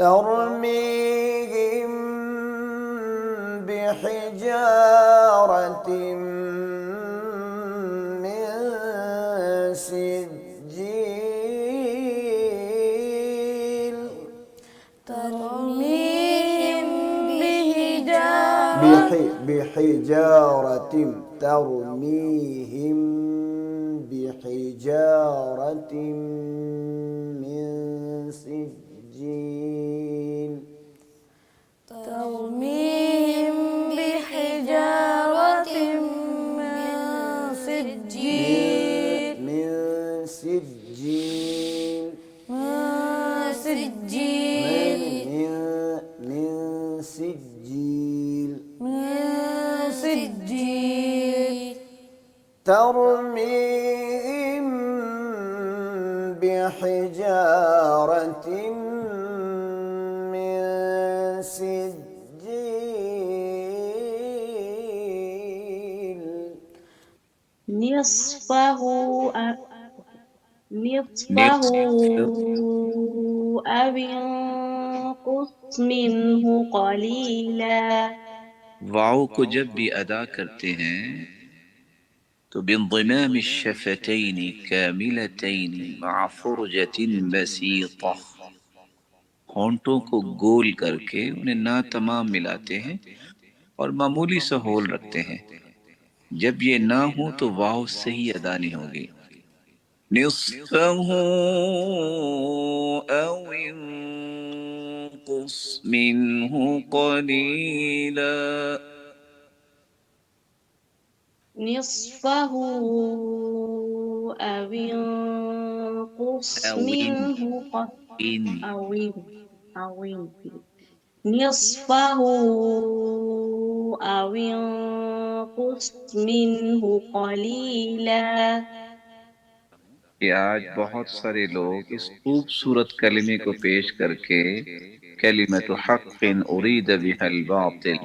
ترميهم بحجارة من سجيل ترميهم بحجارة ترميهم بحجارة من سجيل ترميهم بحجارة من سجيل من سجيل من سجيل من سجيل من سجيل ترميهم بحجارة من سجيل نصفه نصفه نصف أو انقص منه قليلا. واو کو جب بھی ادا کرتے ہیں تو بانضمام الشفتین کاملتین مع فرجة بسیطہ، ہونٹوں کو گول کر کے انہیں نا تمام ملاتے ہیں اور معمولی سا ہول رکھتے ہیں۔ جب یہ نہ ہو تو واو صحیح ادا نہیں ہوگی۔ نصفه او انقص منه قليلا، نصفه أو انقص منه أو نصفه أو انقص منه قليلا. کہ آج بہت سارے لوگ اس خوبصورت کلمے کو پیش کر کے کلمۃ حق ارید بها الباطل،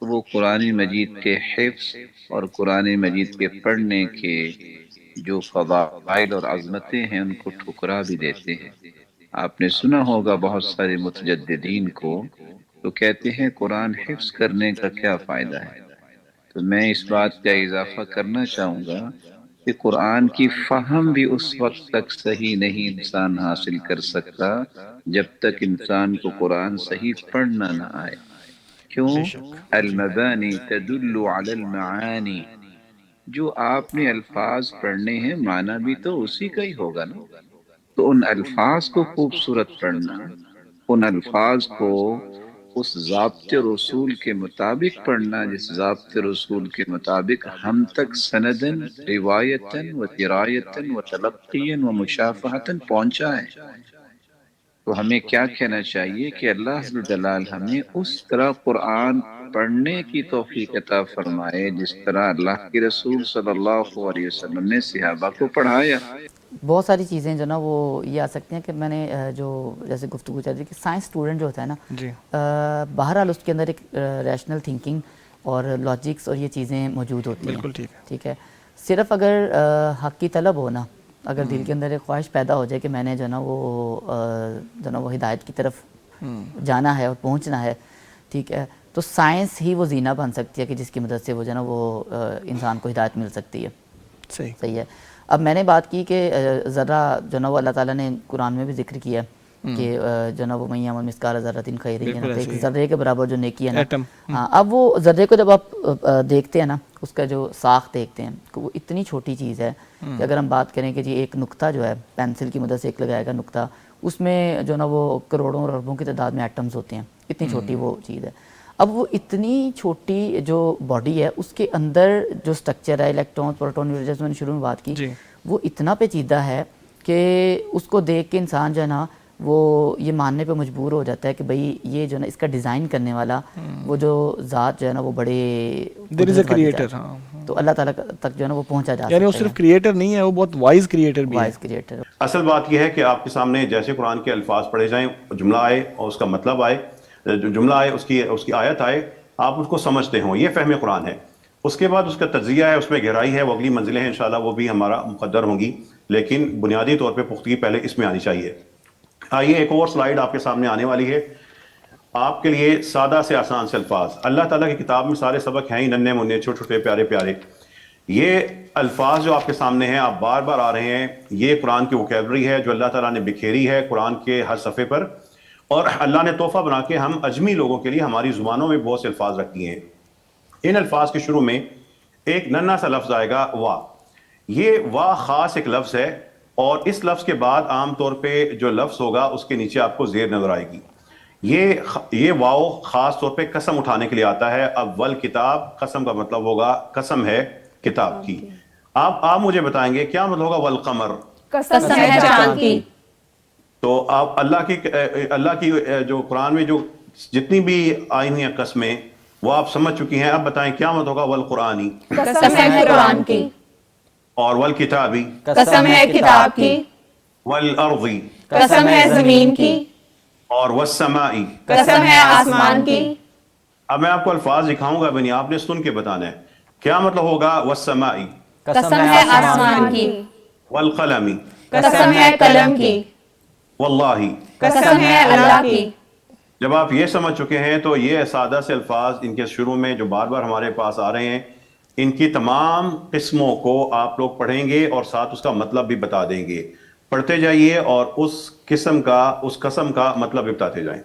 وہ قرآن مجید کے حفظ اور قرآن مجید کے پڑھنے کے جو فضائل اور عظمتیں ہیں ان کو ٹھکرا بھی دیتے ہیں۔ آپ نے سنا ہوگا بہت سارے متجددین کو تو کہتے ہیں قرآن حفظ کرنے کا کیا فائدہ ہے؟ تو میں اس بات کا اضافہ کرنا چاہوں گا کہ قرآن کی فہم بھی اس وقت تک صحیح نہیں انسان حاصل کر سکتا جب تک انسان کو قرآن صحیح پڑھنا نہ آئے۔ کیوں؟ المبانی تدل علی المعانی، جو آپ نے الفاظ پڑھنے ہیں معنی بھی تو اسی کا ہی ہوگا نا، تو ان الفاظ کو خوبصورت پڑھنا، ان الفاظ کو اس ضابط رسول کے مطابق پڑھنا جس ضابط رسول کے مطابق ہم تک سندن روایتاً و درایتاً و تلقیاً و مشافہتاً پہنچا ہے۔ تو ہمیں کیا کہنا چاہیے کہ اللہ جل جلال ہمیں اس طرح قرآن پڑھنے کی توفیق عطا فرمائے جس طرح اللہ کے رسول صلی اللہ علیہ وسلم نے صحابہ کو پڑھایا۔ بہت ساری چیزیں جو نا وہ یہ آ سکتی ہیں کہ میں نے جو جیسے گفتگو چل رہی کہ سائنس اسٹوڈنٹ جو ہوتا ہے نا، بہرحال اس کے اندر ایک ریشنل تھنکنگ اور لاجکس اور یہ چیزیں موجود ہوتی ہیں، بالکل ٹھیک ہے۔ صرف اگر حق کی طلب ہو نا، اگر دل کے اندر ایک خواہش پیدا ہو جائے کہ میں نے جو نا وہ ہدایت کی طرف جانا ہے اور پہنچنا ہے، ٹھیک ہے، تو سائنس ہی وہ زینہ بن سکتی ہے کہ جس کی مدد سے وہ جو نا وہ انسان کو ہدایت مل سکتی ہے۔ صحیح ہے۔ اب میں نے بات کی کہ ذرہ جو نا وہ اللہ تعالیٰ نے قرآن میں بھی ذکر کیا کہ جو نا وہ من یعمل مثقال ذرۃ خیر یرہ، ایک ذرے کے برابر جو نیکی ہے نا، ہاں، اب وہ ذرے کو جب آپ دیکھتے ہیں نا، اس کا جو ساخت دیکھتے ہیں کہ وہ اتنی چھوٹی چیز ہے کہ اگر ہم بات کریں کہ جی ایک نقطہ جو ہے پینسل کی مدد سے ایک لگائے گا نقطہ، اس میں جو نا وہ کروڑوں اور اربوں کی تعداد میں ایٹمز ہوتے ہیں، اتنی چھوٹی وہ چیز ہے۔ اب وہ اتنی چھوٹی جو باڈی ہے اس کے اندر جو سٹرکچر ہے، الیکٹرون پروٹون جیسے میں نے شروع میں بات کی، وہ اتنا پیچیدہ ہے کہ اس کو دیکھ کے انسان جو ہے نا وہ یہ ماننے پہ مجبور ہو جاتا ہے کہ بھئی یہ جو ہے نا اس کا ڈیزائن کرنے والا وہ جو ذات جو ہے نا وہ بڑے کریٹر، تو اللہ تعالیٰ تک جو ہے نا وہ پہنچا جا سکتا ہے، یعنی وہ صرف کریٹر نہیں ہے، وہ بہت وائز کریٹر بھی ہے۔ Wise creator. اصل بات یہ ہے کہ آپ کے سامنے جیسے قرآن کے الفاظ پڑھے جائیں، جملہ آئے اور اس کا مطلب آئے، جو جملہ آئے اس کی آیت آئے، آپ اس کو سمجھتے ہوں، یہ فہم قرآن ہے۔ اس کے بعد اس کا تجزیہ ہے، اس میں گہرائی ہے، وہ اگلی منزلیں ہیں انشاءاللہ وہ بھی ہمارا مقدر ہوں گی، لیکن بنیادی طور پہ پختگی پہلے اس میں آنی چاہیے۔ آئیے ایک اور سلائیڈ آپ کے سامنے آنے والی ہے آپ کے لیے سادہ سے آسان سے الفاظ. اللہ تعالیٰ کی کتاب میں سارے سبق ہیں ہی ننھے منھے چھوٹے چھوٹے پیارے پیارے. یہ الفاظ جو آپ کے سامنے ہیں آپ بار بار آ رہے ہیں یہ قرآن کی ووکیبلری ہے جو اللہ تعالیٰ نے بکھیری ہے قرآن کے ہر صفحے پر, اور اللہ نے تحفہ بنا کے ہم اجمی لوگوں کے لیے ہماری زبانوں میں بہت سے الفاظ رکھ دیے ہیں. ان الفاظ کے شروع میں ایک ننھا سا لفظ آئے گا وا. یہ وا خاص ایک لفظ ہے اور اس لفظ کے بعد عام طور پہ جو لفظ ہوگا اس کے نیچے آپ کو زیر نظر آئے گی. یہ واو خاص طور پہ قسم اٹھانے کے لیے آتا ہے. اب ول کتاب قسم کا مطلب ہوگا قسم ہے کتاب کی. آپ مجھے بتائیں گے کیا مطلب ہوگا والقمر؟ قسم ہے چاند کی. تو آپ اللہ کی جو قرآن میں جو جتنی بھی آئی ہوئی ہیں قسمیں وہ آپ سمجھ چکی ہیں. اب بتائیں کیا مطلب ہوگا والقرآنی؟ قسم ہے قرآن کی. اور والکتابی؟ قسم ہے کتاب کی. والارضی؟ قسم ہے زمین کی. اور والسمائی؟ قسم ہے آسمان کی. اب میں آپ کو الفاظ دکھاؤں گا بنی آپ نے سن کے بتانا ہے. کیا مطلب ہوگا والسمائی؟ قسم ہے آسمان کی. والقلمی؟ قسم ہے قلم کی. واللہ؟ قسم ہے اللہ کی. جب آپ یہ سمجھ چکے ہیں تو یہ سادہ سے الفاظ ان کے شروع میں جو بار بار ہمارے پاس آ رہے ہیں ان کی تمام قسموں کو آپ لوگ پڑھیں گے اور ساتھ اس کا مطلب بھی بتا دیں گے. پڑھتے جائیے اور اس قسم کا مطلب بھی بتاتے جائیں.